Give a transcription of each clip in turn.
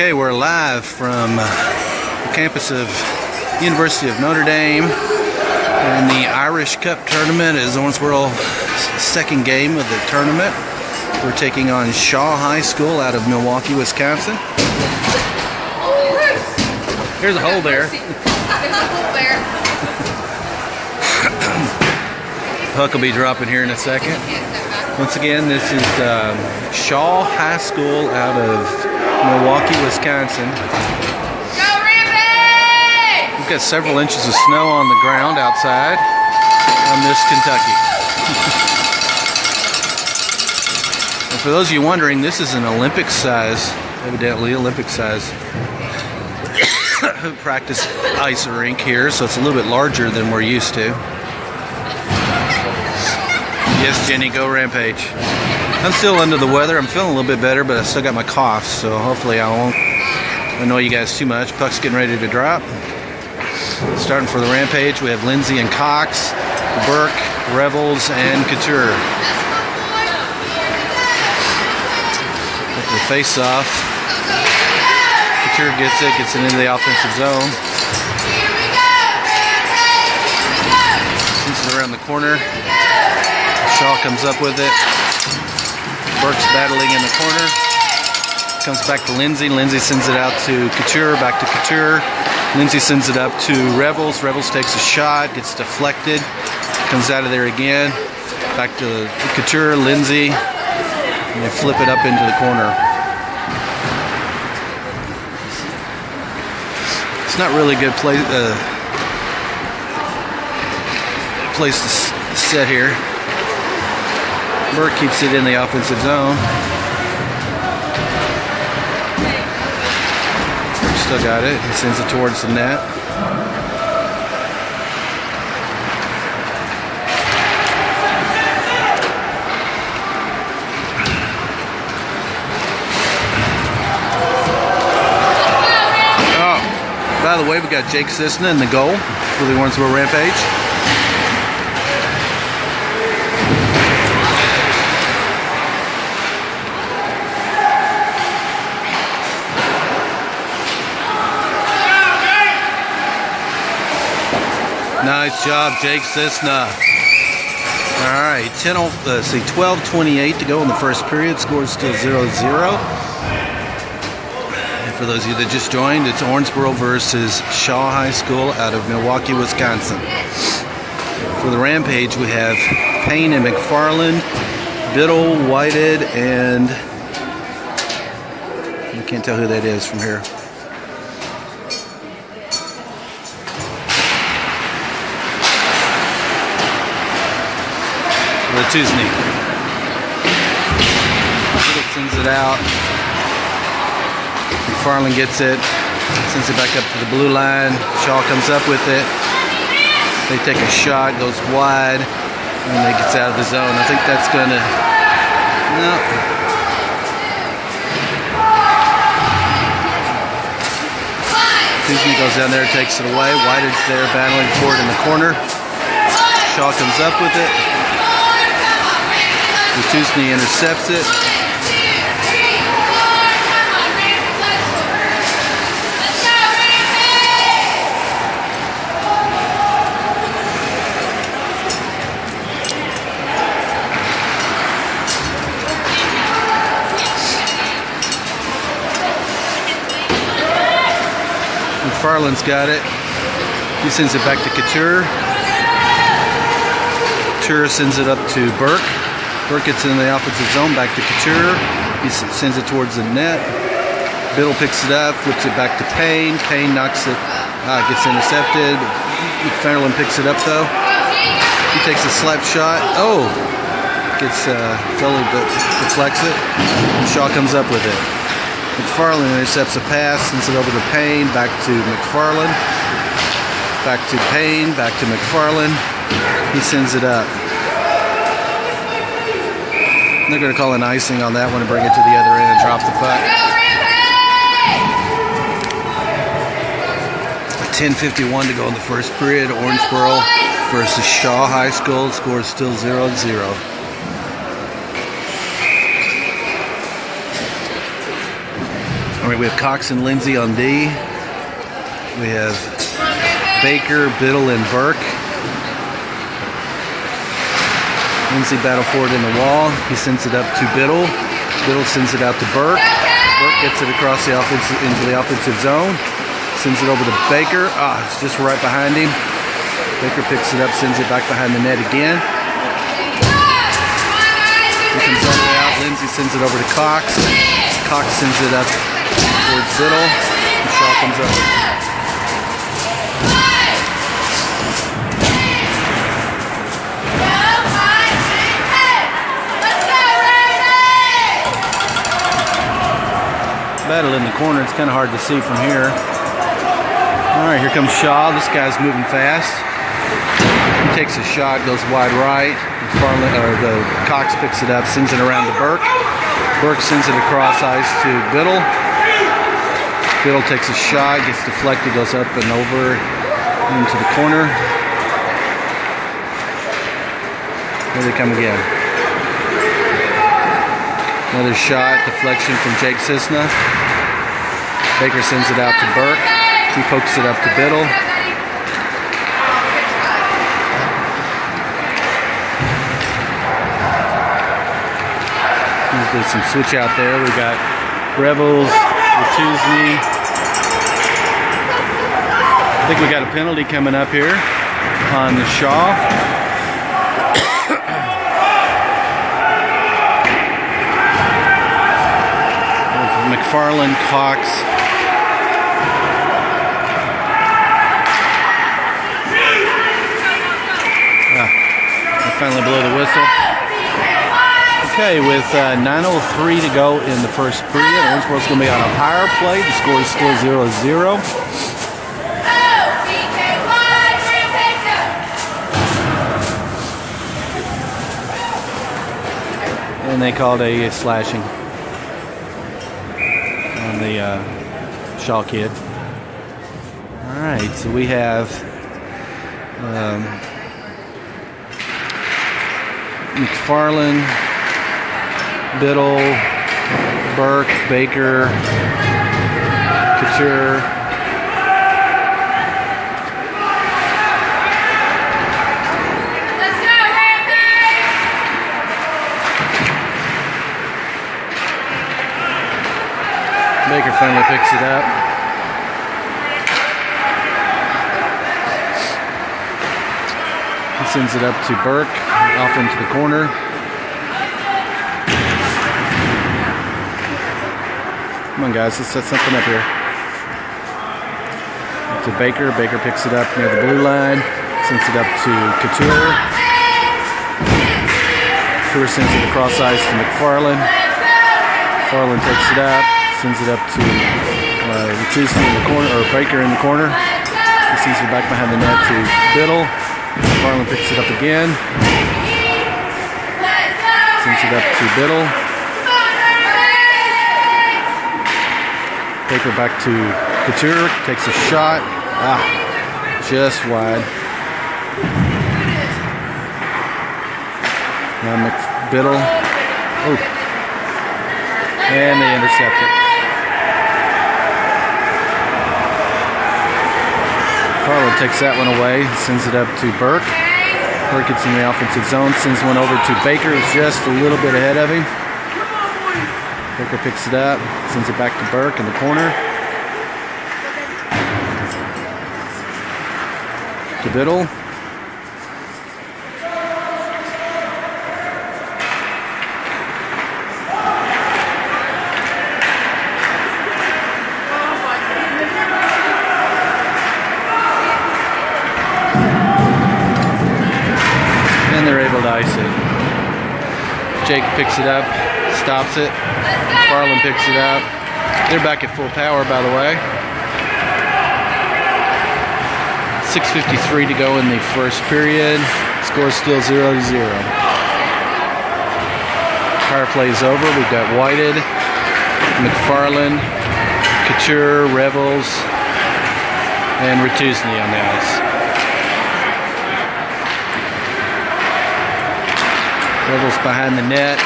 Okay, we're live from the campus of University of Notre Dame in the Irish Cup tournament. Is Owensboro's second game of the tournament. We're taking on Shaw High School out of Milwaukee, Wisconsin. Here's a hole there. Puck will be dropping here in a second. Once again, this is Shaw High School out of Milwaukee, Wisconsin. Go Rampage! We've got several inches of snow on the ground outside on this Kentucky. And for those of you wondering, this is an Olympic size, evidently Olympic size practice ice rink here, so it's a little bit larger than we're used to. Yes, Jenny, go Rampage. I'm still under the weather. I'm feeling a little bit better, but I still got my cough, so hopefully I won't annoy you guys too much. Puck's getting ready to drop. Starting for the Rampage, we have Lindsay and Cox, Burke, Revels, and Couture. With the face-off, Couture gets it into the offensive zone. Sends it around the corner. Shaw comes up with it. Burke's battling in the corner. Comes back to Lindsay. Lindsay sends it out to Couture. Back to Couture. Lindsay sends it up to Revels. Revels takes a shot. Gets deflected. Comes out of there again. Back to Couture. Lindsay. And they flip it up into the corner. It's not really a good place to sit here. Burke keeps it in the offensive zone. Still got it. He sends it towards the net. Oh, by the way, we got Jake Cisna in the goal for the Owensboro Rampage. Nice job, Jake Cisna. All right, 12:28 to go in the first period. Score is still 0-0. And for those of you that just joined, it's Owensboro versus Shaw High School out of Milwaukee, Wisconsin. For the Rampage, we have Payne and McFarland, Biddle, Whited, and I can't tell who that is from here. Tuesday. Sends it out. McFarland gets it. Sends it back up to the blue line. Shaw comes up with it. They take a shot, goes wide, and it gets out of the zone. I think that's gonna. No. Tuesday goes down there, takes it away. White's there battling for it in the corner. Shaw comes up with it. Tuesday intercepts it. McFarland's got it. He sends it back to Couture. Couture sends it up to Burke. Burke gets in the offensive zone, back to Couture. He sends it towards the net. Biddle picks it up, flips it back to Payne. Payne knocks it, gets intercepted. McFarland picks it up though. He takes a slap shot. Oh! Gets totally deflects it. And Shaw comes up with it. McFarland intercepts a pass, sends it over to Payne, back to McFarland. Back to Payne, back to McFarland. He sends it up. They're going to call an icing on that one and bring it to the other end and drop the puck. 10:51 to go in the first period. Owensboro versus Shaw High School. The score is still 0-0. All right, we have Cox and Lindsay on D. We have Baker, Biddle, and Burke. Lindsay battle forward in the wall. He sends it up to Biddle. Biddle sends it out to Burke. Burke gets it across the into the offensive zone. Sends it over to Baker. It's just right behind him. Baker picks it up, sends it back behind the net again. He comes all the way out. Lindsay sends it over to Cox. Cox sends it up towards Biddle. And Shaw comes up. Battle in the corner. It's kind of hard to see from here. All right, here comes Shaw. This guy's moving fast. He takes a shot, goes wide right. Cox picks it up, sends it around to Burke. Burke sends it across ice to Biddle. Biddle takes a shot, gets deflected, goes up and over into the corner. Here they come again. Another shot, deflection from Jake Cisna. Baker sends it out to Burke. He pokes it up to Biddle. There's some switch out there. We got Revels, Watuszny. I think we got a penalty coming up here on the Shaw. McFarland, Cox. They finally blow the whistle. Okay, with 9:03 to go in the first period, Owensboro's going to be on a power play. The score is still 0-0. And they called a slashing on the Shaw kid. All right, so we have McFarland, Biddle, Burke, Baker, Couture. Let's go, Rampage! Baker finally picks it up. He sends it up to Burke, off into the corner. Come on, guys, let's set something up here. To Baker. Baker picks it up near the blue line. Sends it up to Couture. Couture sends it across ice to McFarland. McFarland takes it up. Sends it up to Watuszny in the corner, or Baker in the corner. He sends it back behind the net to Biddle. McFarland picks it up again. Sends it up to Biddle. Baker back to Couture, takes a shot. Just wide. Now Biddle. And they intercept it. Farland takes that one away, sends it up to Burke. Burke gets in the offensive zone, sends one over to Baker, who's just a little bit ahead of him. Baker picks it up, sends it back to Burke in the corner. To Biddle. And they're able to ice it. Jake picks it up, stops it. Farland picks it up. They're back at full power, by the way. 6:53 to go in the first period. Score is still 0-0. Power play is over. We've got Whited, McFarland, Couture, Revels, and Watuszny on the ice. Revels behind the net.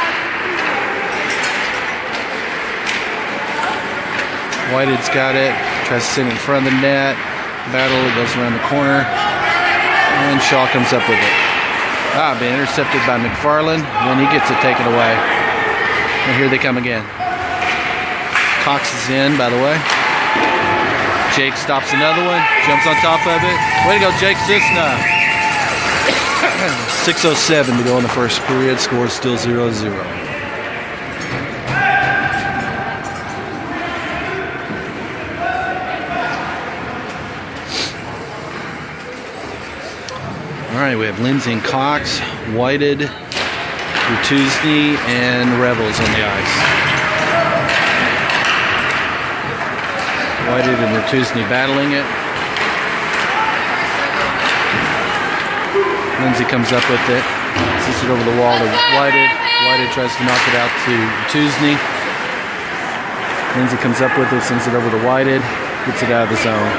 Whitehead's got it. Tries to sit in front of the net. Battle. It goes around the corner. And Shaw comes up with it. Being intercepted by McFarland. And then he gets it taken away. And here they come again. Cox is in, by the way. Jake stops another one. Jumps on top of it. Way to go, Jake Cisna. 6:07 to go in the first period. Score is still 0-0. All right, we have Lindsay and Cox, Whited, Rutuzny, and Revels on the ice. Whited and Rutuzny battling it. Lindsay comes up with it, sends it over the wall to Whited. Whited tries to knock it out to Rutuzny. Lindsay comes up with it, sends it over to Whited, gets it out of the zone.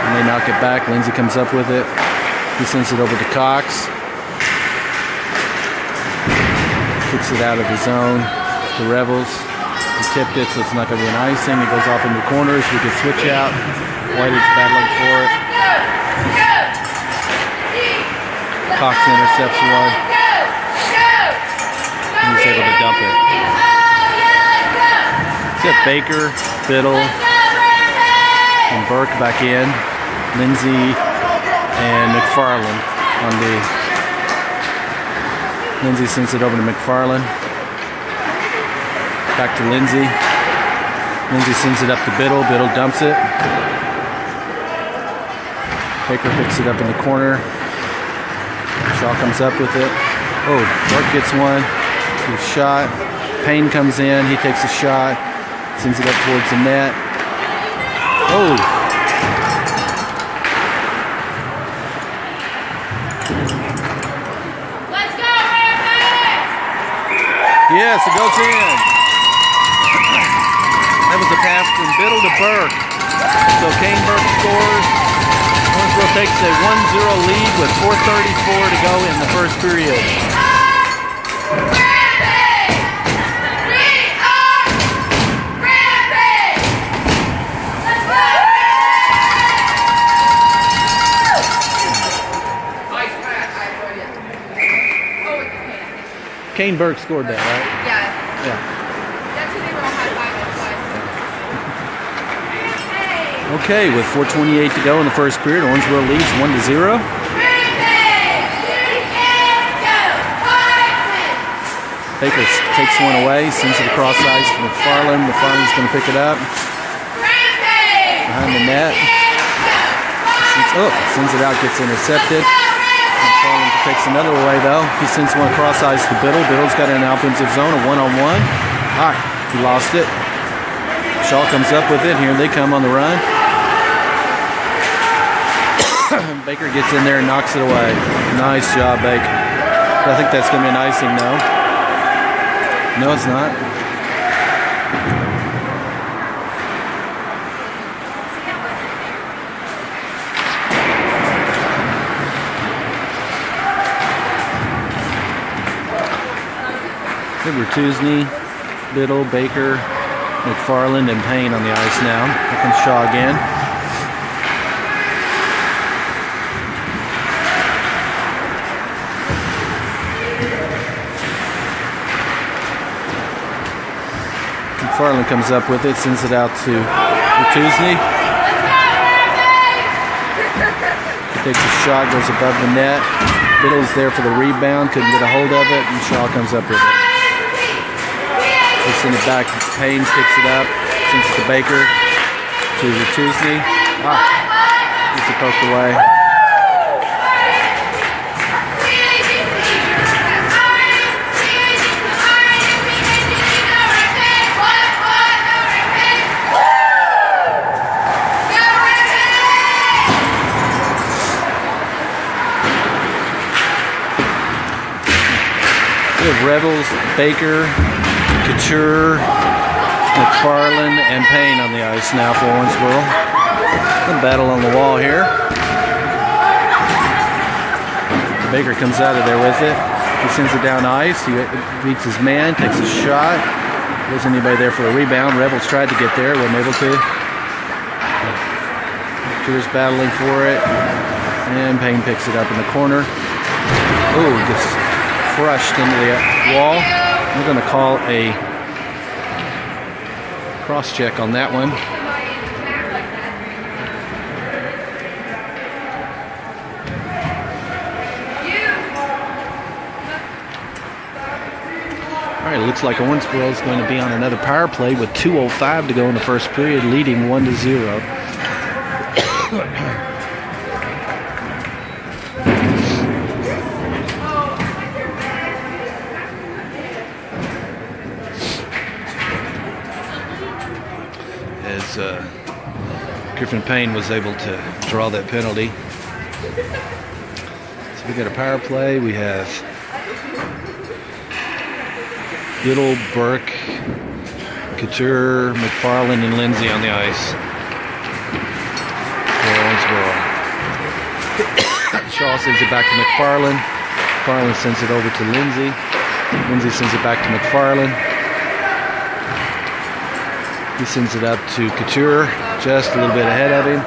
And they knock it back. Lindsay comes up with it. He sends it over to Cox. Kicks it out of the zone to Revels. He tipped it, so it's not going to be an icing. It goes off in the corners. We can switch out. Whitehead's battling for it. Cox intercepts one. And he's able to dump it. Except Baker, Biddle, and Burke back in. Lindsay and McFarland on the. Lindsay sends it over to McFarland. Back to Lindsay. Lindsay sends it up to Biddle. Biddle dumps it. Baker picks it up in the corner. Shaw comes up with it. Oh, Burke gets one. Good shot. Payne comes in. He takes a shot. Sends it up towards the net. Oh! Yes, it goes in. That was a pass from Biddle to Burke. So Kane Burke scores. Owensboro takes a 1-0 lead with 4:34 to go in the first period. Kane Burke scored that, right? Yeah. That's who they were all high-fiving twice. Okay, with 4:28 to go in the first period, Owensboro leads 1-0. Baker takes one away, sends it across ice to McFarland. McFarland's going to pick it up. Behind the net. Sends it out, gets intercepted. McFarland takes another away, though. He sends one across ice to Biddle. Biddle's got an offensive zone, a one-on-one. He lost it. Shaw comes up with it. Here they come on the run. Baker gets in there and knocks it away. Nice job, Baker. I think that's going to be an icing, though. No, it's not. Rutuzny, Biddle, Baker, McFarland, and Payne on the ice now. Here comes Shaw again. McFarland comes up with it, sends it out to Rutuzny. He takes a shot, goes above the net. Biddle's there for the rebound, couldn't get a hold of it, and Shaw comes up with it. They send it back. Payne picks it up, sends it to Baker, to Rutuzny. Gets it poked away. We have Revels, Baker, Couture, McFarland, and Payne on the ice now for Owensboro. Some battle on the wall here. Baker comes out of there with it. He sends it down ice. He beats his man, takes a shot. Wasn't anybody there for a rebound. Rebels tried to get there, wasn't able to. Couture's battling for it. And Payne picks it up in the corner. Oh, gets crushed into the wall. We're going to call a cross check on that one. All right, it looks like Owensboro is going to be on another power play with 2:05 to go in the first period, leading 1-0. As Griffin Payne was able to draw that penalty. So we got a power play. We have Biddle, Burke, Couture, McFarland, and Lindsay on the ice for Owensboro. Shaw sends it back to McFarland. McFarland sends it over to Lindsay. Lindsay sends it back to McFarland. He sends it up to Couture, just a little bit ahead of him.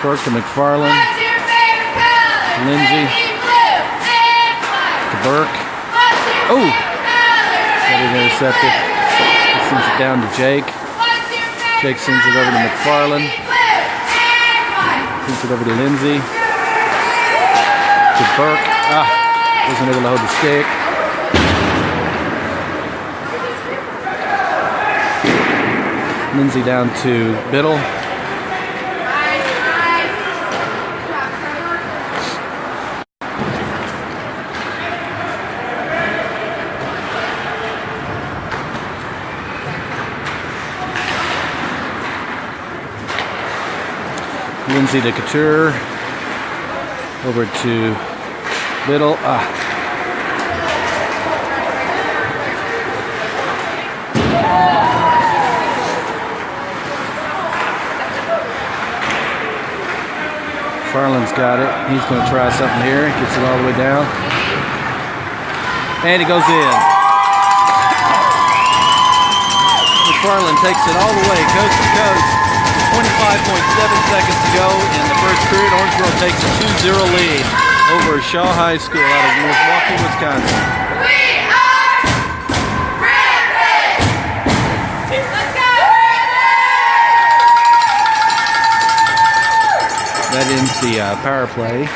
Burke to McFarland. Lindsay. To Burke. Oh! Got it intercepted. He sends it down to Jake. Jake sends it over to McFarland. Sends it over to Lindsay. To Burke. Wasn't able to hold the stick. Lindsay down to Biddle. Lindsay to Couture, over to Biddle. Farland's got it. He's going to try something here. Gets it all the way down. And it goes in. McFarland takes it all the way, coast to coast. 25.7 seconds to go in the first period. Owensboro takes a 2-0 lead over Shaw High School out of Milwaukee, Wisconsin. We are Griffin! Let's go! That ends the power play.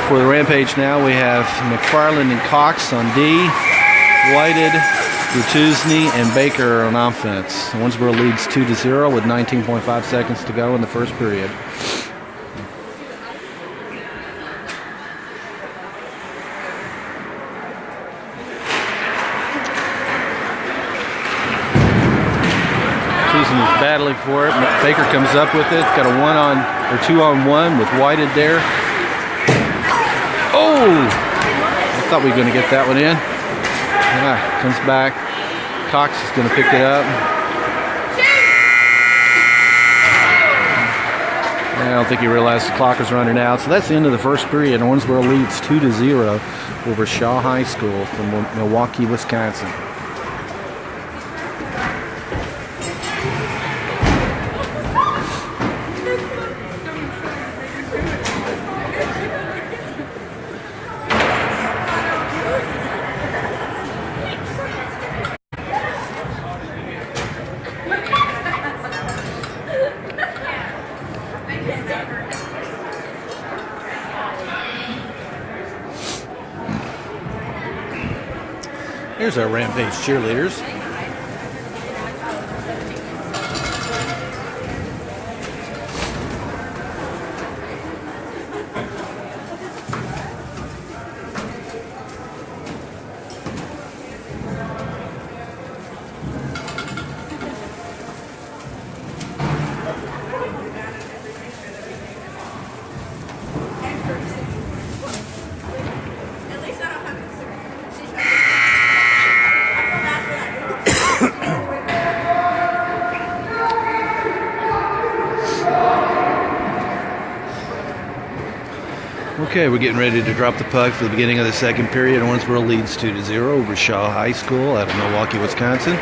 For the Rampage now, we have McFarland and Cox on D, Whited, Rutuzny, and Baker on offense. Owensboro leads 2-0 with 19.5 seconds to go in the first period. Rutuzny is battling for it. Baker comes up with it. Got a 2-on-1 with Whited there. Oh! I thought we were going to get that one in. Comes back. Cox is going to pick it up. I don't think he realized the clock was running out. So that's the end of the first period. Owensboro leads 2-0 over Shaw High School from Milwaukee, Wisconsin. Here's our Rampage cheerleaders. Okay, we're getting ready to drop the puck for the beginning of the second period. Owensboro leads 2-0 over Shaw High School out of Milwaukee, Wisconsin.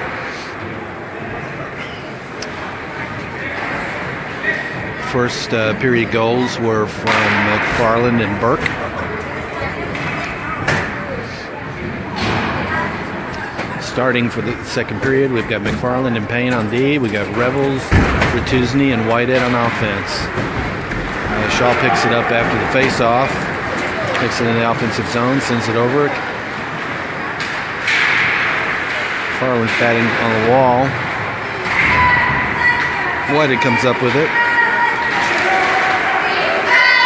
First period goals were from McFarland and Burke. Starting for the second period, we've got McFarland and Payne on D. We got Revels, Ratuzny, and Whitehead on offense. Shaw picks it up after the face-off. Takes it in the offensive zone, sends it over. McFarland's batting on the wall. Whitehead comes up with it.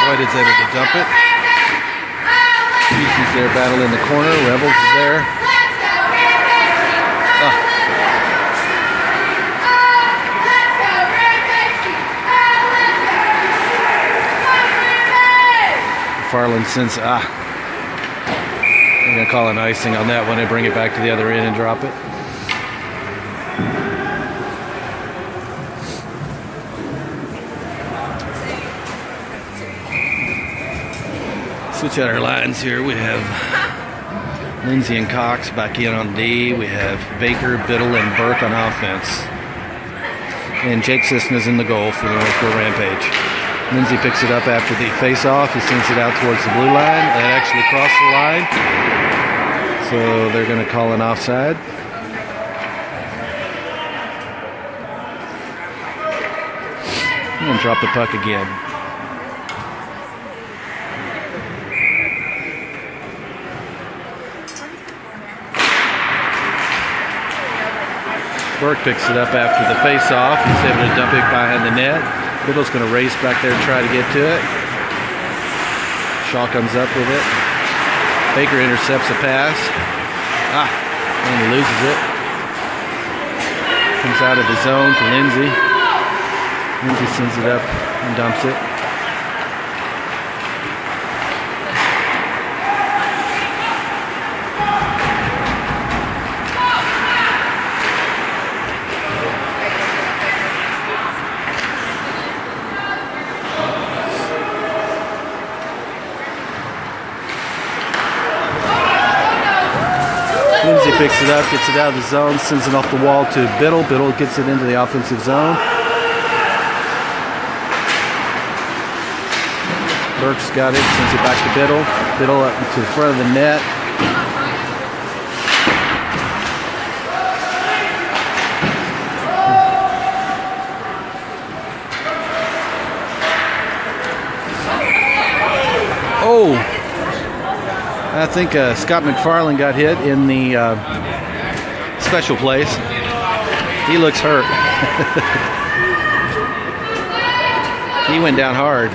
Whitehead's able to dump it. Houston's there, battle in the corner. Rebels is there. McFarland sends, I'm going to call an icing on that one and bring it back to the other end and drop it. Switch out our lines here. We have Lindsay and Cox back in on D. We have Baker, Biddle, and Burke on offense. And Jake Cisna's in the goal for the Owensboro Rampage. Lindsay picks it up after the face-off. He sends it out towards the blue line. It actually crossed the line. So they're going to call an offside. And drop the puck again. Burke picks it up after the face-off. He's able to dump it behind the net. Biddle's going to race back there and try to get to it. Shaw comes up with it. Baker intercepts a pass. And he loses it. Comes out of the zone to Lindsay. Lindsay sends it up and dumps it. Lindsay picks it up, gets it out of the zone, sends it off the wall to Biddle. Biddle gets it into the offensive zone. Burke's got it, sends it back to Biddle. Biddle up to the front of the net. Oh! I think Scott McFarland got hit in the special place. He looks hurt. He went down hard.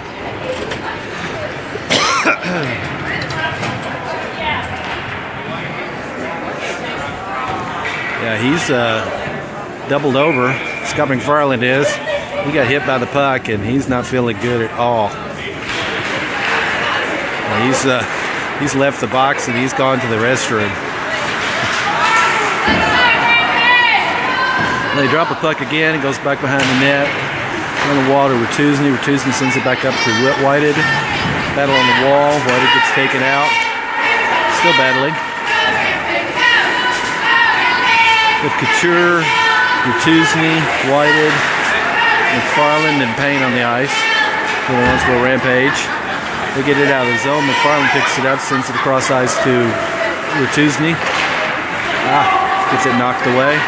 Yeah, he's doubled over. Scott McFarland is. He got hit by the puck, and he's not feeling good at all. He's left the box and he's gone to the restroom. They drop a puck again. It goes back behind the net. On the wall to Ratuzny. Ratuzny sends it back up to Whitehead. Battle on the wall. Whitehead gets taken out. Still battling. With Couture, Ratuzny, Whitehead, McFarland, and Payne on the ice for the Owensboro Rampage. They get it out of the zone. McFarland picks it up, sends it across ice to Ratuzny. Gets it knocked away.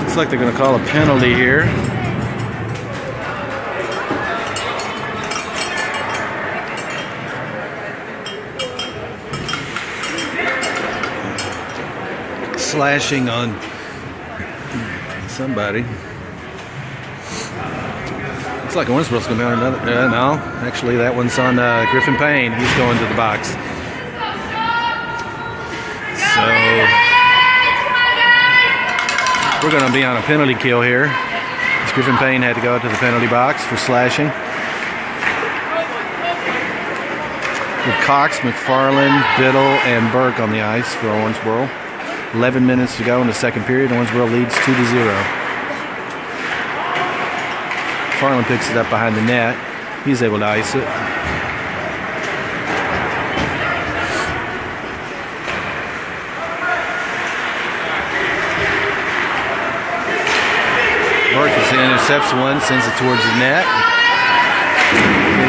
Looks like they're going to call a penalty here. Slashing on somebody. Looks like Owensboro's going to be on another. No, actually, that one's on Griffin Payne. He's going to the box. So we're going to be on a penalty kill here. It's Griffin Payne had to go to the penalty box for slashing. With Cox, McFarland, Biddle, and Burke on the ice for Owensboro. 11 minutes to go in the second period. Owensboro leads 2-0. McFarland picks it up behind the net. He's able to ice it. Burke intercepts one, sends it towards the net.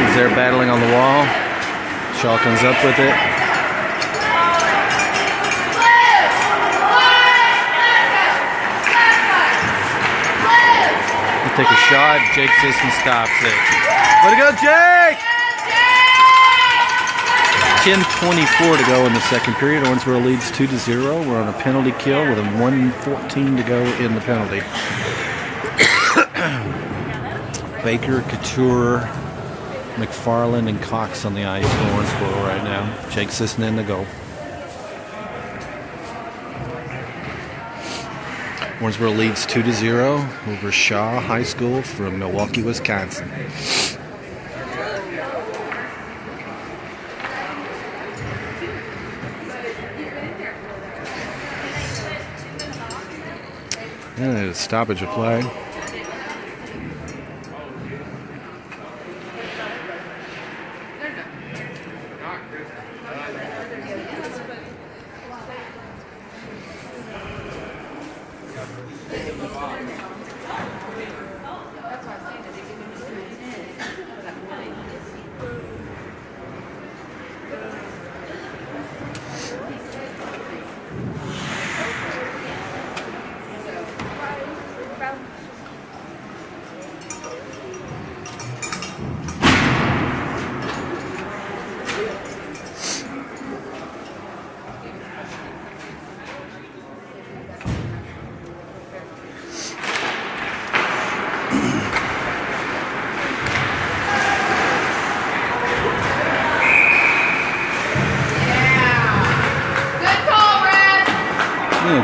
He's there battling on the wall. Shaw comes up with it. He'll take a shot. Jake Sisson stops it. Way to go, Jake! 10:24 to go in the second period. Owensboro leads 2-0. We're on a penalty kill with a 1:14 to go in the penalty. Baker, Couture, McFarland, and Cox on the ice for Owensboro right now. Jake Sisson in the goal. Owensboro leads 2-0 over Shaw High School from Milwaukee, Wisconsin. And a stoppage of play.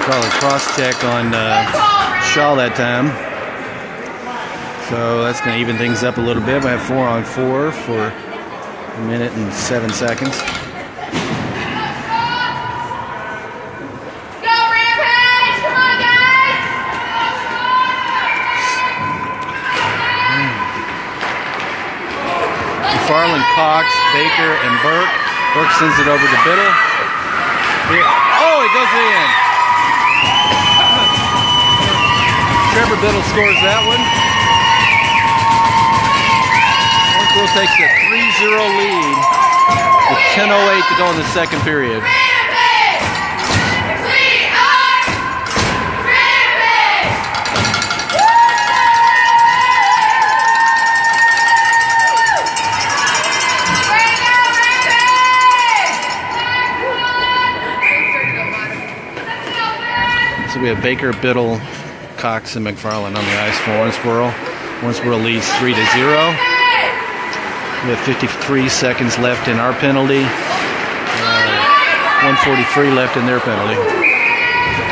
Call a cross check on Shaw that time. So that's going to even things up a little bit. We have 4-on-4 for 1 minute and 7 seconds. Go, Rampage! Come on, guys! McFarland, Cox, Baker, and Burke. Burke sends it over to Biddle. Oh, it goes in. Trevor Biddle scores that one. Owensboro takes a 3-0 lead with 10:08 to go in the second period. So we have Baker, Biddle, Cox, and McFarland on the ice for Owensboro. Owensboro leads 3-0. We have 53 seconds left in our penalty. 1:43 left in their penalty.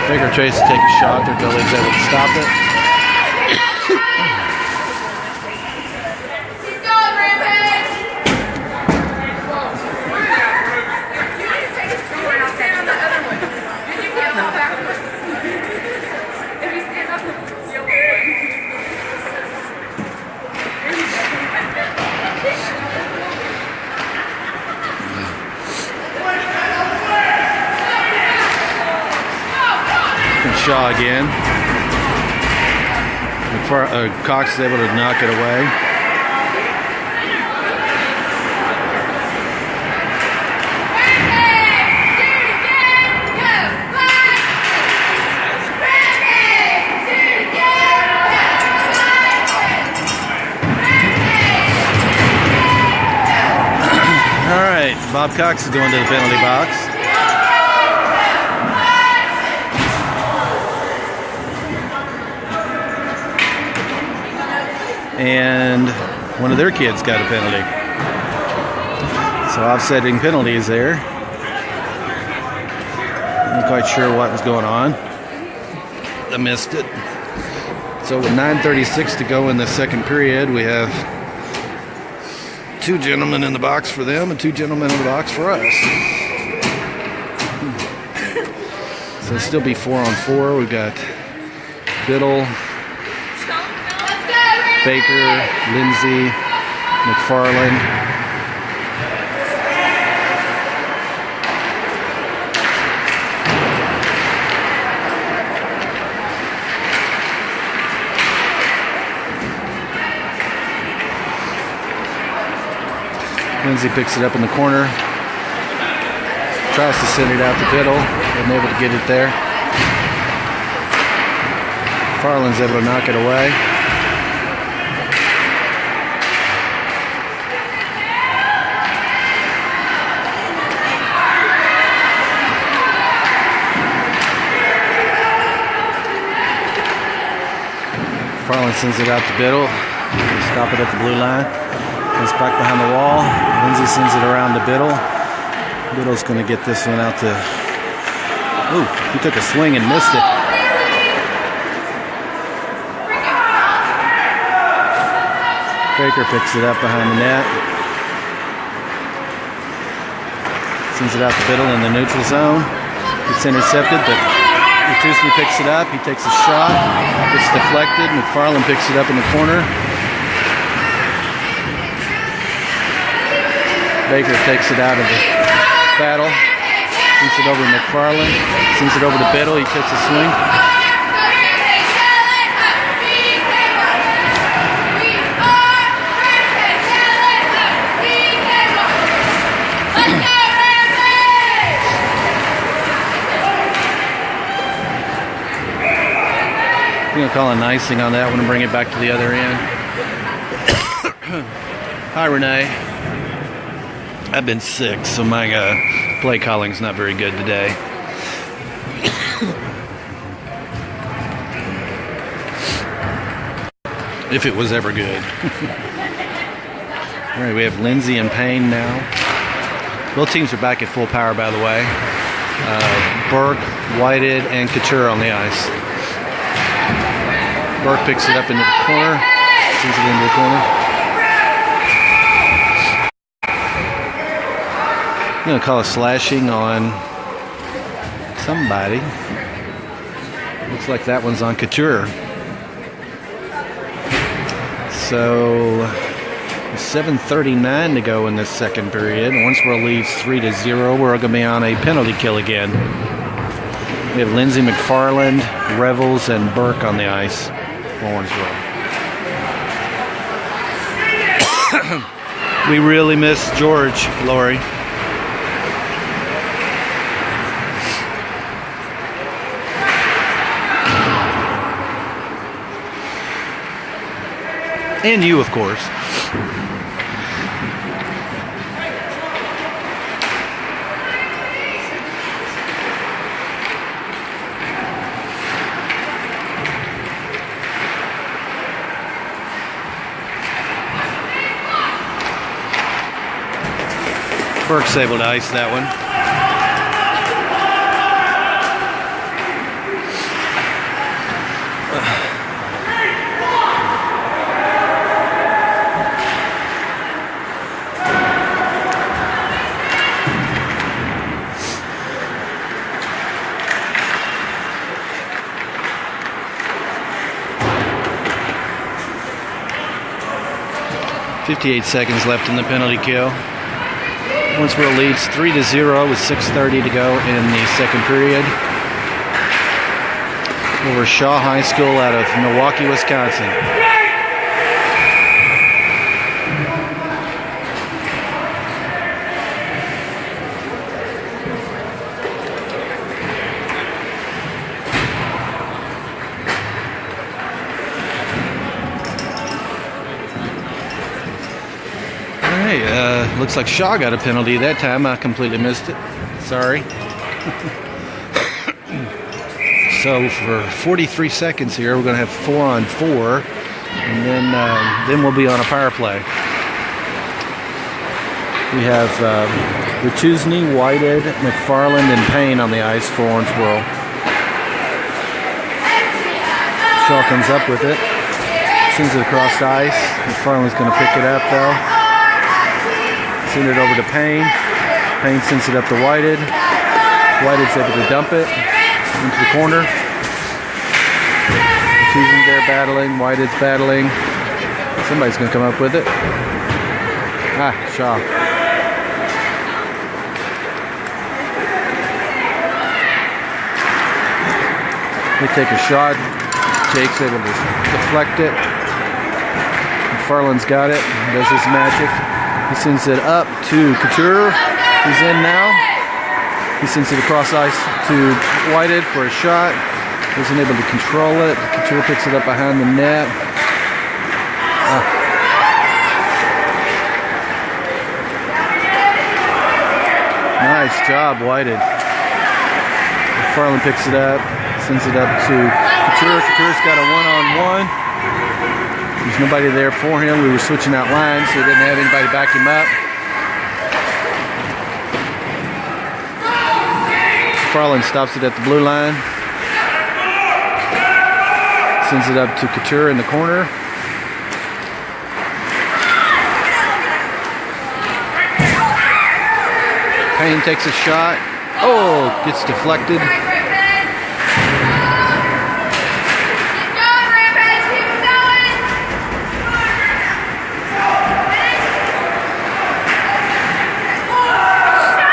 Baker tries to take a shot. Their goalie's able to stop it. Shaw again. Cox is able to knock it away. All right, Bob Cox is going to the penalty box. And one of their kids got a penalty. So offsetting penalties there. Not quite sure what was going on. I missed it. So with 9:36 to go in the second period, we have 2 gentlemen in the box for them and 2 gentlemen in the box for us. So it'll still be 4 on 4. We've got Biddle, Baker, Lindsay, McFarland. Lindsay picks it up in the corner. Tries to send it out to Biddle. Wasn't able to get it there. Farland's able to knock it away. Farland sends it out to Biddle. Stop it at the blue line. Comes back behind the wall. Lindsay sends it around to Biddle. Biddle's going to get this one out to... Ooh, he took a swing and missed it. Baker picks it up behind the net. Sends it out to Biddle in the neutral zone. It's intercepted, but Wachusny picks it up. He takes a shot. It's deflected. McFarland picks it up in the corner. Baker takes it out of the battle. Sends it over to McFarland. Sends it over to Biddle. He takes a swing. I'm going to call an icing on that one and bring it back to the other end. Hi, Renee. I've been sick, so my play calling's not very good today. If it was ever good. All right, we have Lindsay and Payne now. Both teams are back at full power, by the way. Burke, Whited, and Couture on the ice. Burke picks it up into the corner. Sends it into the corner. I'm going to call a slashing on somebody. Looks like that one's on Couture. So 7:39 to go in this second period. Owensboro leads 3-0. We're going to be on a penalty kill again. We have Lindsay, McFarland, Revels, and Burke on the ice for Owensboro. We really miss George, Lori. And you, of course. Burke's able to ice that one. .58 seconds left in the penalty kill. Owensboro leads 3-0 with 6:30 to go in the second period. Over Shaw High School out of Milwaukee, Wisconsin. Looks like Shaw got a penalty that time. I completely missed it. Sorry. So for 43 seconds here, we're going to have 4-on-4, and then we'll be on a power play. We have Wachusny, Whited, McFarland, and Payne on the ice for Owensboro. Shaw comes up with it. Sends it across the ice. McFarland's going to pick it up though. Send it over to Payne. Payne sends it up to Whited. Whited's able to dump it into the corner. Choosing there battling. Whited's battling. Somebody's going to come up with it. Shaw. They take a shot. Jake's able to deflect it. McFarland's got it. Does his magic. He sends it up to Couture. He's in now. He sends it across ice to Whited for a shot. Wasn't able to control it. Couture picks it up behind the net. Nice job, Whited. McFarland picks it up. Sends it up to Couture. Couture's got a one-on-one. There's nobody there for him. We were switching out lines, so he didn't have anybody back him up. McFarland stops it at the blue line. Sends it up to Couture in the corner. Payne takes a shot. Oh, gets deflected.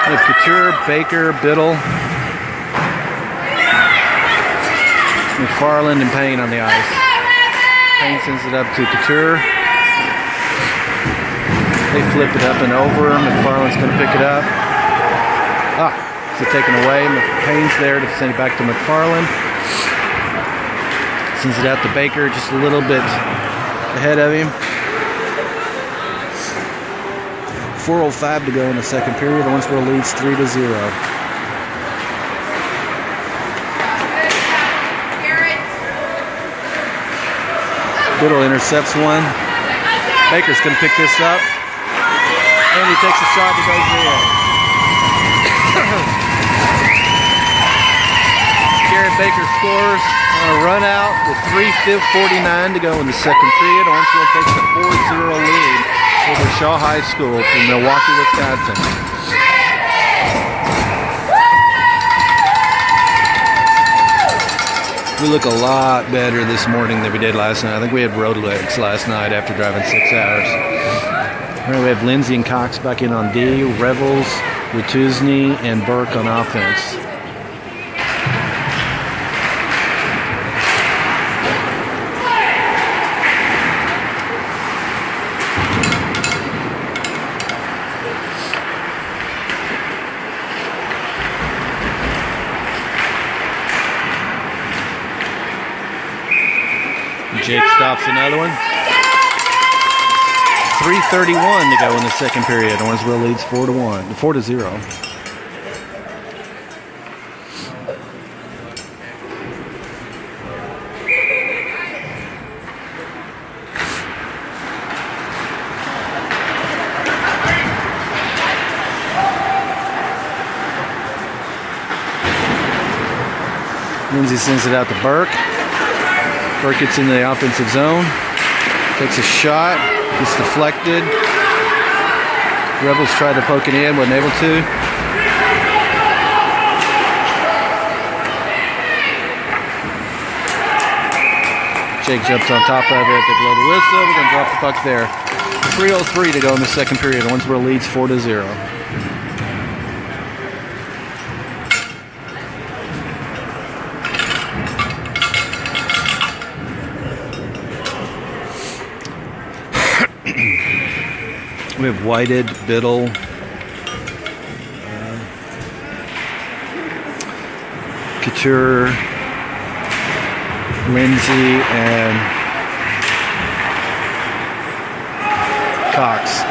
We have Couture, Baker, Biddle, McFarland, and Payne on the ice. Payne sends it up to Couture. They flip it up and over. McFarland's going to pick it up. It's taken away. Payne's there to send it back to McFarland. Sends it out to Baker, just a little bit ahead of him. 4:05 to go in the second period. Owensboro leads 3-0. Biddle intercepts one. Baker's going to pick this up. And he takes a shot that goes in. Garrett Baker scores on a run out with 3:49 to go in the second period. Owensboro takes a 4-0 lead over Shaw High School from Milwaukee, Wisconsin. We look a lot better this morning than we did last night. I think we had road legs last night after driving 6 hours. All right, we have Lindsay and Cox back in on D, Revels, Wituzni, and Burke on offense. Jake stops another one. 3:31 to go in the second period. Owensboro leads 4-0. Lindsay sends it out to Burke. Burke gets into the offensive zone, takes a shot, gets deflected. Rebels tried to poke it in, wasn't able to. Jake jumps on top of it, they blow the whistle, we're going to drop the puck there. 3:03 to go in the second period. Owensboro leads 4-0. We have Whited, Biddle, Couture, Lindsay, and Cox.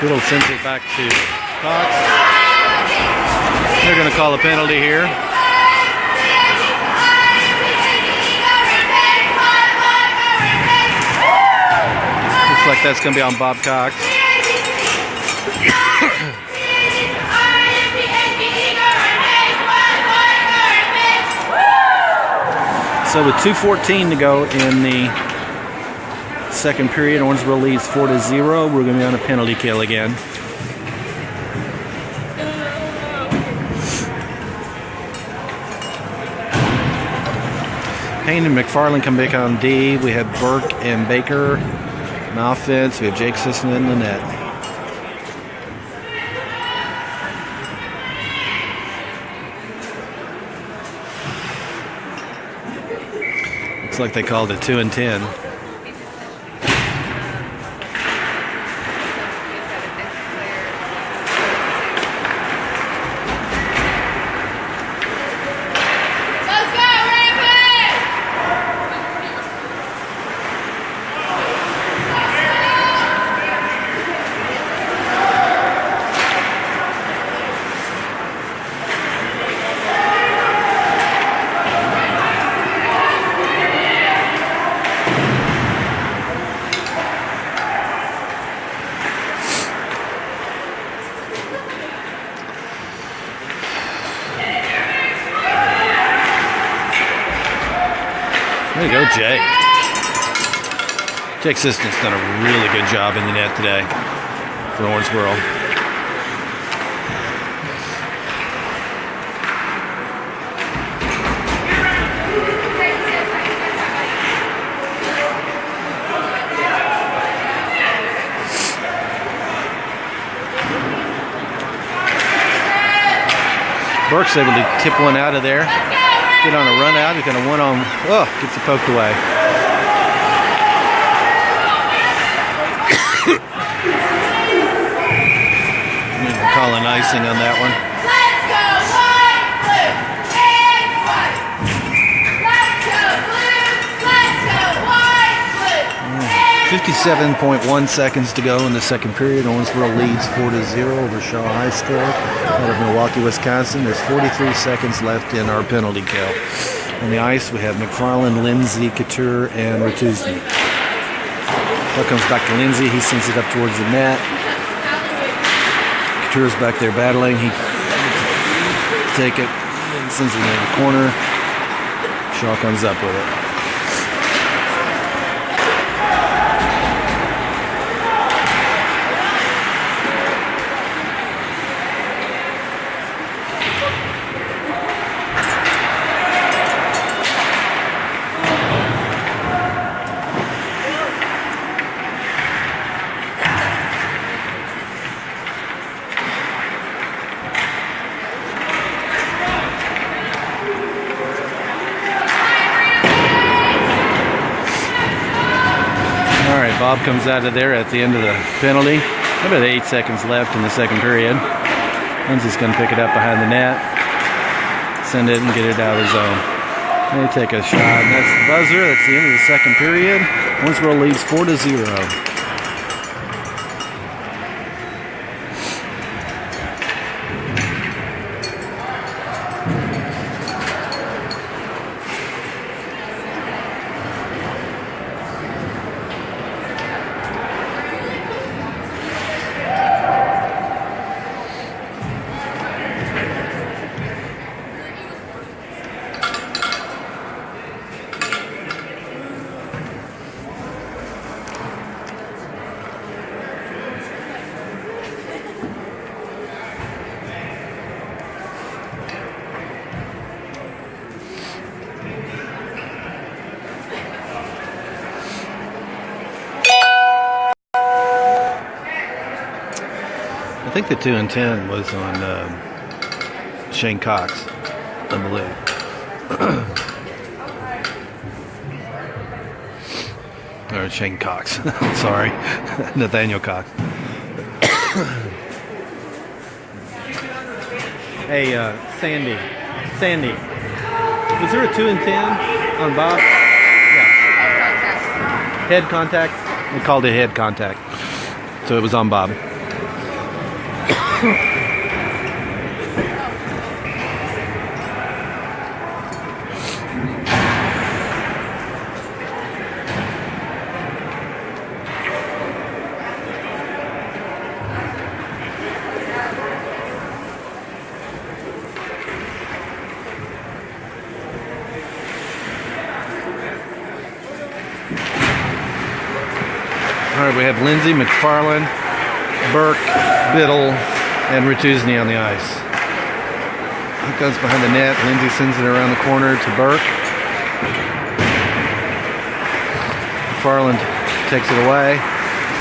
Biddle sends it back to Cox. They're going to call a penalty here. Looks like that's going to be on Bob Cox. So with 2:14 to go in the second period, Owensboro leads 4-0. We're going to be on a penalty kill again. Payne and McFarland come back on D. We have Burke and Baker on offense. We have Jake Sisson in the net. Looks like they called it 2 and 10. There you go, Jake. Jake Sisson's done a really good job in the net today for Owensboro. Burke's able to tip one out of there. Get on a run out. He's going to one on. Oh, gets it poked away. We're calling icing on that one. Let's go white, blue, and white. Let's go blue. Let's go white, blue. 57.1 seconds to go in the second period. Owensboro leads 4-0 over Shaw High School out of Milwaukee, Wisconsin. There's 43 seconds left in our penalty kill. On the ice, we have McFarland, Lindsay, Couture, and Ratuzny. Ball comes back to Lindsay. He sends it up towards the net. Couture's back there battling. He take it and sends it in the corner. Shaw comes up with it. Bob comes out of there at the end of the penalty. About 8 seconds left in the second period. Lindsay's going to pick it up behind the net, send it and get it out of the zone. They take a shot, and that's the buzzer. That's the end of the second period. Owensboro leads 4-0. I think the 2 and 10 was on Shane Cox, I believe. Or Shane Cox. Sorry, Nathaniel Cox. Hey, Sandy, was there a 2 and 10 on Bob? Yeah. Head contact. We called it head contact, so it was on Bob. All right, we have Lindsay, McFarland, Burke, Biddle, and Retuzny on the ice. It goes behind the net. Lindsay sends it around the corner to Burke. McFarland takes it away,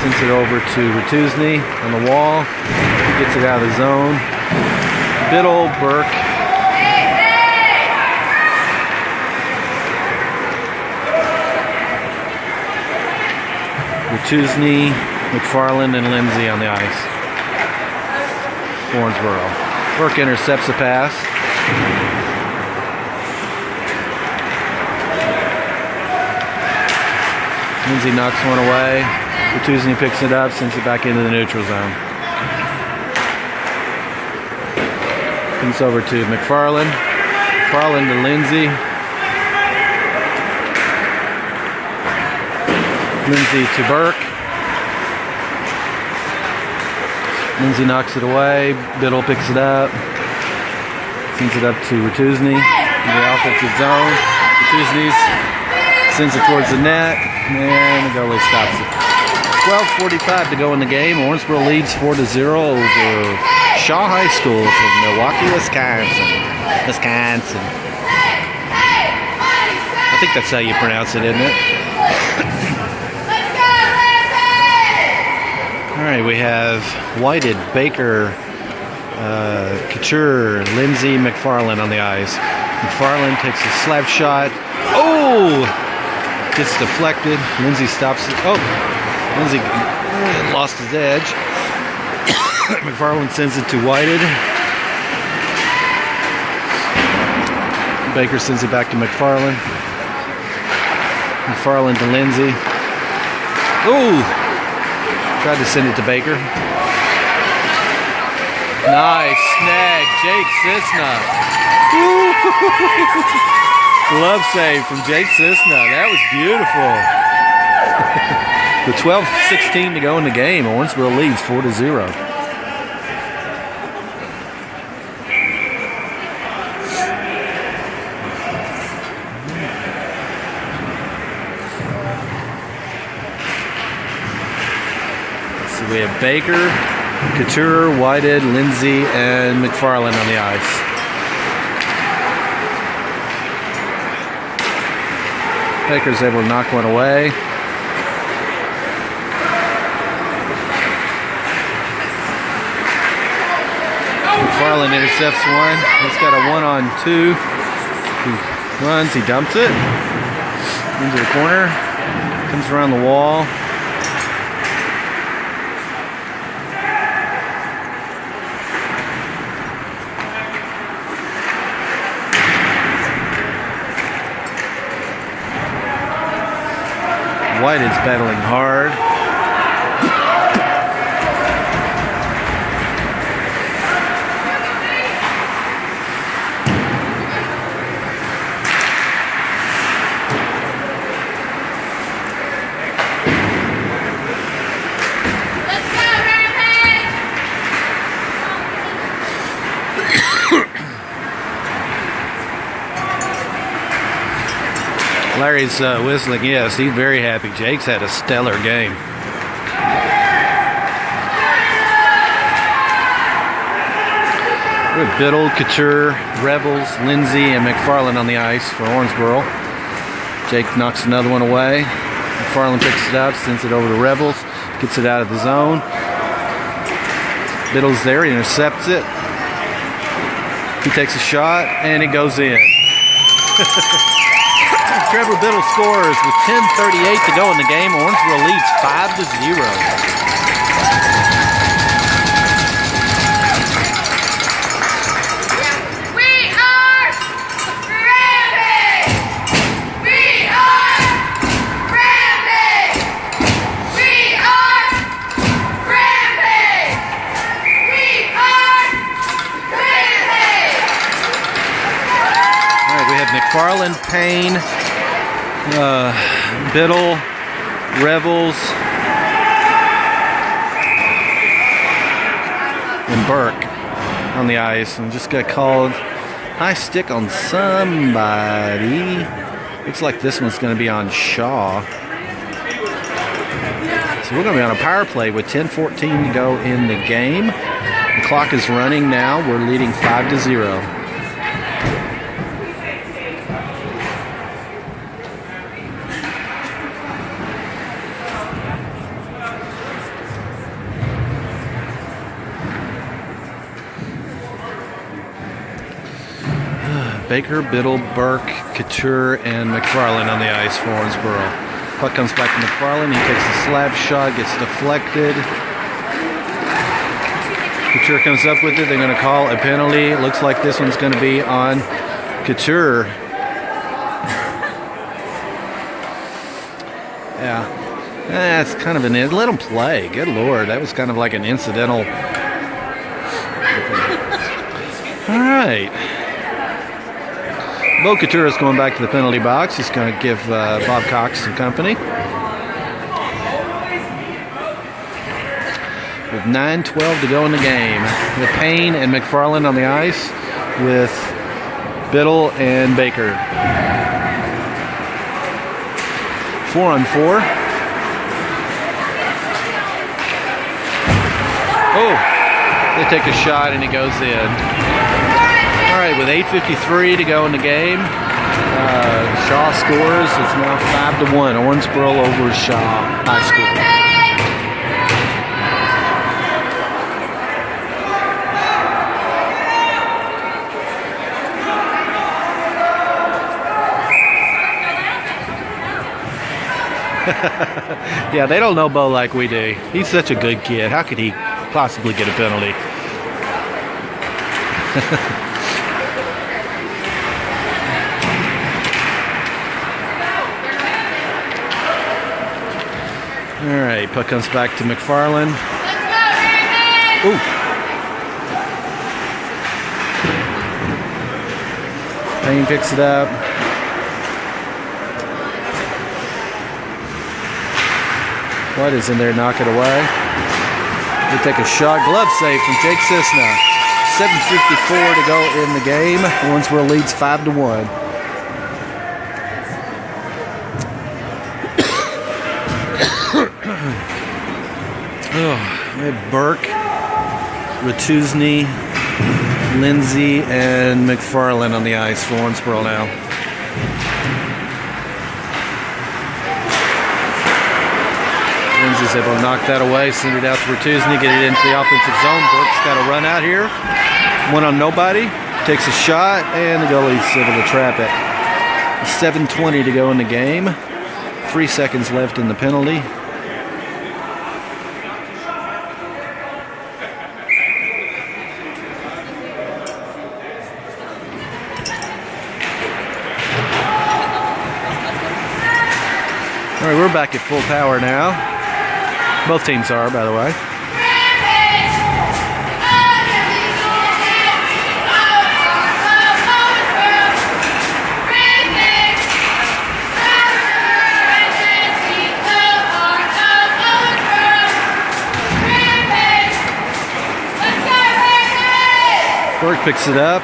sends it over to Retuzny on the wall. He gets it out of the zone. Biddle, Burke. Retuzny, McFarland, and Lindsay on the ice. Owensboro. Burke intercepts the pass. Lindsay knocks one away. Retuzny picks it up, sends it back into the neutral zone. Comes over to McFarland. McFarland to Lindsay. Lindsay to Burke. Lindsay knocks it away. Biddle picks it up. Sends it up to Retuzny in the offensive zone. Retuzny sends it towards the net, and the goalie stops it. 12:45 to go in the game. Owensboro leads 4-0 over Shaw High School from Milwaukee, Wisconsin. I think that's how you pronounce it, isn't it? All right, we have Whited, Baker, Couture, Lindsay, McFarland on the ice. McFarland takes a slap shot. Oh! Gets deflected. Lindsay stops it. Oh! Lindsay lost his edge. McFarland sends it to Whited. Baker sends it back to McFarland. McFarland to Lindsay. Ooh! Tried to send it to Baker. Nice snag, Jake Cisna. Glove save from Jake Cisna. That was beautiful. With 12:16 to go in the game, Owensboro leads 4-0. We have Baker, Couture, Whited, Lindsay, and McFarland on the ice. Baker's able to knock one away. McFarland intercepts one. He's got a 1-on-2. He runs, he dumps it into the corner, comes around the wall. White is battling hard. Let's go, Rampage! Larry's whistling, yes, he's very happy. Jake's had a stellar game. With Biddle, Couture, Rebels, Lindsay, and McFarland on the ice for Owensboro. Jake knocks another one away. McFarland picks it up, sends it over to Rebels, gets it out of the zone. Biddle's there, he intercepts it. He takes a shot, and it goes in. Trevor Biddle scores with 10:38 to go in the game. Owensboro leads 5-0. We are we have McFarland, Payne, Biddle, Revels, and Burke on the ice, and just got called high stick on somebody. Looks like this one's going to be on Shaw. So we're going to be on a power play with 10:14 to go in the game. The clock is running now. We're leading 5-0. Baker, Biddle, Burke, Couture, and McFarland on the ice for Owensboro. Puck comes back to McFarland. He takes a slap shot, gets deflected. Couture comes up with it. They're going to call a penalty. It looks like this one's going to be on Couture. Yeah. That's kind of an... Let him play. Good Lord. That was kind of like an incidental... All right. Bo Couture is going back to the penalty box. He's going to give Bob Cox some company. With 9:12 to go in the game. With Payne and McFarland on the ice with Biddle and Baker. 4-on-4. Oh, they take a shot and it goes in. All right, with 8:53 to go in the game, Shaw scores. It's now 5-1. Owensboro over Shaw High School. Yeah, they don't know Bo like we do. He's such a good kid. How could he possibly get a penalty? All right, puck comes back to McFarland. Ooh. Payne picks it up. White is in there, knock it away. They take a shot, glove save from Jake Cisna. 7:54 to go in the game. Owensboro leads 5-1. We have Burke, Ratuzny, Lindsay, and McFarland on the ice for Owensboro now. Lindsay's able to knock that away, send it out to Ratuzny, get it into the offensive zone. Burke's got a run out here. One on nobody, takes a shot, and the goalie's able to trap it. 7:20 to go in the game. 3 seconds left in the penalty. All right, we're back at full power now. Both teams are, by the way. Burke picks it up.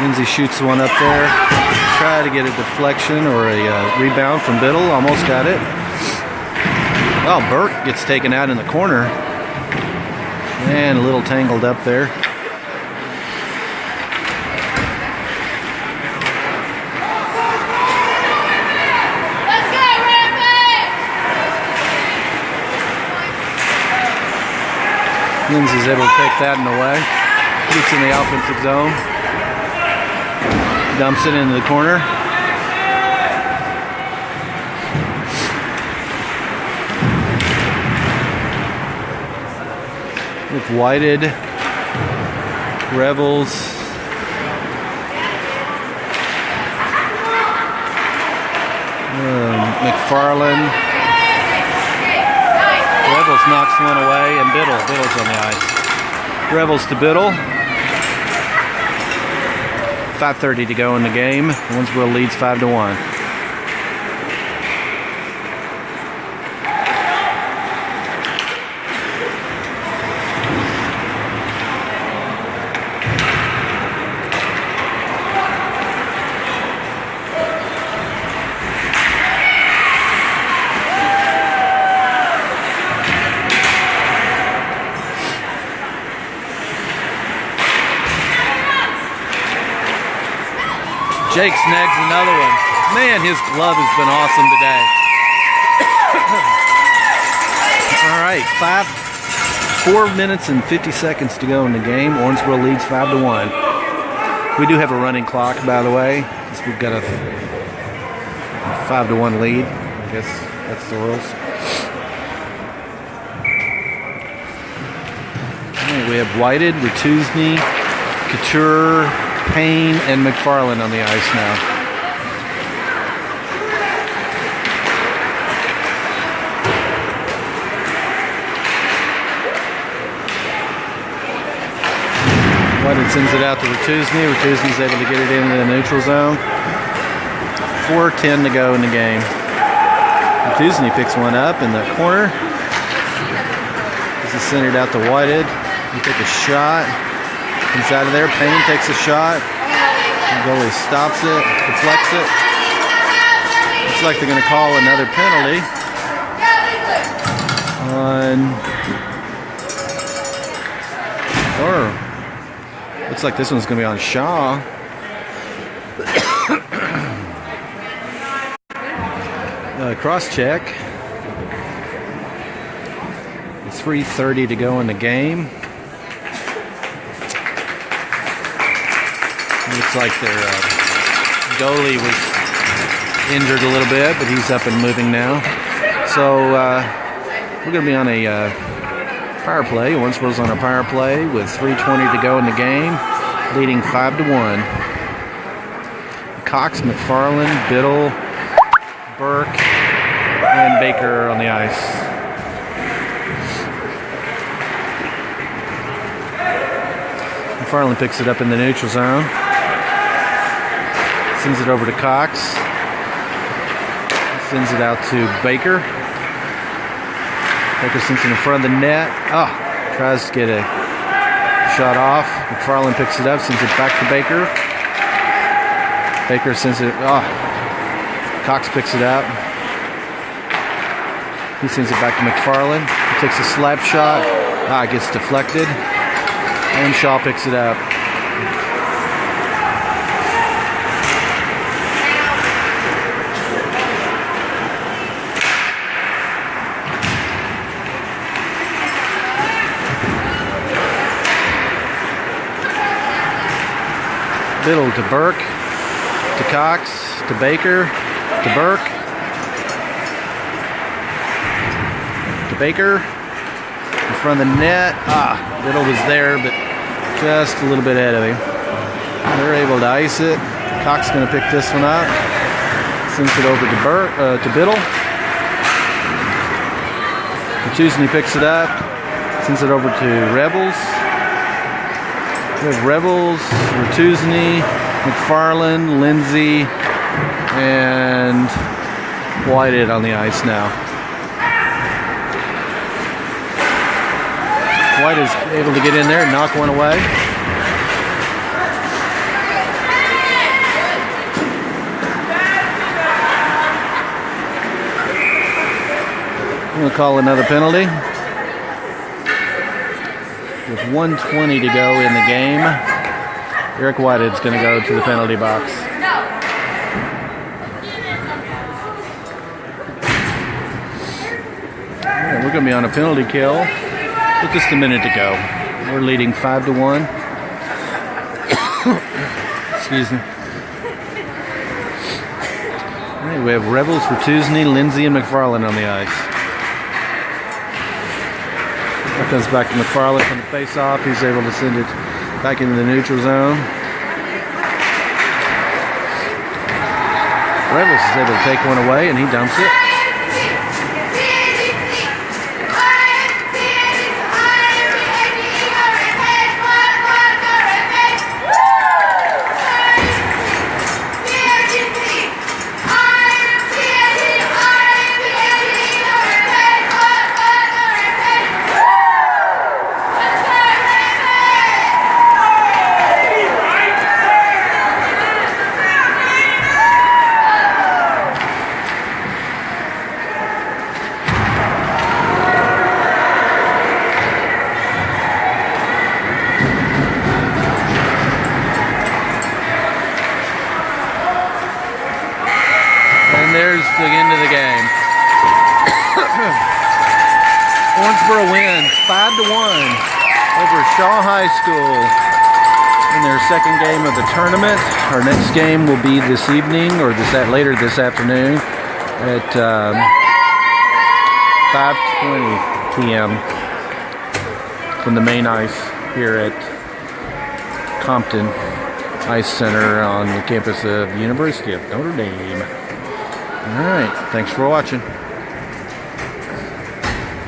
Lindsay shoots one up there. Try to get a deflection or a rebound from Biddle. Almost got it. Oh, Burke gets taken out in the corner. And a little tangled up there. Let's go, Rampage! Lindsay's able to take that in away. Gets in the offensive zone. Dumps it into the corner. With Whited, Revels, McFarland. Revels knocks one away, and Biddle's on the ice. Rebels to Biddle. 5:30 to go in the game. Owensboro leads 5-1. Jake snags another one. Man, his glove has been awesome today. All right, 4 minutes and 50 seconds to go in the game. Owensboro leads 5-1. We do have a running clock, by the way. We've got a 5-1 lead. I guess that's the rules. All right, we have Whited, Ratusny, Couture, Payne, and McFarland on the ice now. Whited sends it out to Ratusny. Ratusny's able to get it into the neutral zone. 4:10 to go in the game. Ratusny picks one up in the corner. This is centered out to Whited. He took a shot. Comes out of there. Payne takes a shot. The goalie stops it, deflects it. Looks like they're going to call another penalty on. Or looks like this one's going to be on Shaw. Cross check. 3:30 to go in the game. Looks like their goalie was injured a little bit, but he's up and moving now. So we're going to be on a power play. Owensboro's on a power play with 3:20 to go in the game, leading 5-1. Cox, McFarland, Biddle, Burke, and Baker on the ice. McFarland picks it up in the neutral zone. Sends it over to Cox. Sends it out to Baker. Baker sends it in front of the net. Tries to get a shot off. McFarland picks it up, sends it back to Baker. Baker sends it. Cox picks it up. He sends it back to McFarland. He takes a slap shot. It gets deflected. And Shaw picks it up. Biddle to Burke, to Cox, to Baker, to Burke, to Baker, in front of the net. Biddle was there, but just a little bit ahead of him. They're able to ice it. Cox going to pick this one up. Sends it over to Biddle. Ratusny picks it up. Sends it over to Rebels. We have Rebels, Ratusny, McFarland, Lindsay, and Whited on the ice now. White is able to get in there and knock one away. I'm going to call another penalty. With 1:20 to go in the game, Eric Whitehead's going to go to the penalty box. Right, we're going to be on a penalty kill with just a minute to go. We're leading 5-1. Excuse me. All right, we have Rebels, Ratusny, Lindsay, and McFarland on the ice. That comes back to McFarland from the face-off. He's able to send it back into the neutral zone. Rebels is able to take one away, and he dumps it. there's the end of the game. Owensboro wins 5-1 over Shaw High School in their second game of the tournament. Our next game will be this evening, or later this afternoon at 5:20 p.m. from the main ice here at Compton Ice Center on the campus of the University of Notre Dame. All right, thanks for watching.